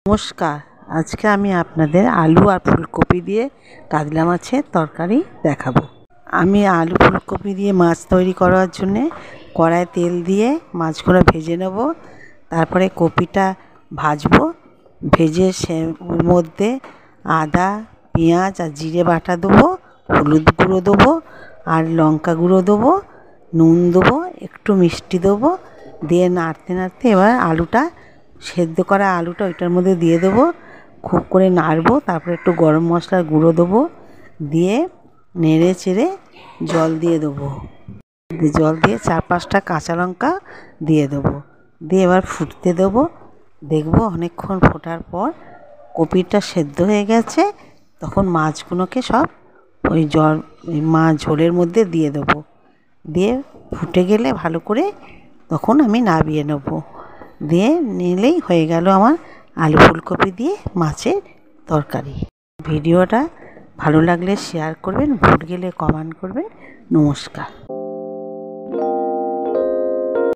নমস্কার। আজকে আমি আপনাদের আলু আর ফুলকপি দিয়ে কাতলা মাছের তরকারি দেখাবো। আমি আলু ফুলকপি দিয়ে মাছ তৈরি করার জন্যে কড়ায় তেল দিয়ে মাছগুলো ভেজে নেব। তারপরে কপিটা ভাজবো। ভেজে ওর মধ্যে আদা, পেঁয়াজ আর জিরে বাটা দেবো, হলুদ গুঁড়ো দেবো আর লঙ্কা গুঁড়ো দেবো, নুন দেবো, একটু মিষ্টি দেবো। দিয়ে নাড়তে নাড়তে এবার আলুটা সেদ্ধ করা আলুটা ওইটার মধ্যে দিয়ে দেবো। খুব করে নাড়বো। তারপরে একটু গরম মশলার গুঁড়ো দেবো, দিয়ে নেড়ে চেড়ে জল দিয়ে দেবো। জল দিয়ে 4-5টা কাঁচা লঙ্কা দিয়ে দেবো। দিয়ে এবার ফুটতে দেবো। দেখবো অনেকক্ষণ ফোটার পর কপিটা সেদ্ধ হয়ে গেছে। তখন মাছগুলোকে সব ওই ঝোলের মধ্যে দিয়ে দেবো। দিয়ে ফুটে গেলে ভালো করে তখন আমি নামিয়ে নেবো। দিয়ে নিলেই হয়ে গেল আমার আলু ফুলকপি দিয়ে মাছের তরকারি। ভিডিওটা ভালো লাগলে শেয়ার করবেন, ভুল গেলে কমেন্ট করবেন। নমস্কার।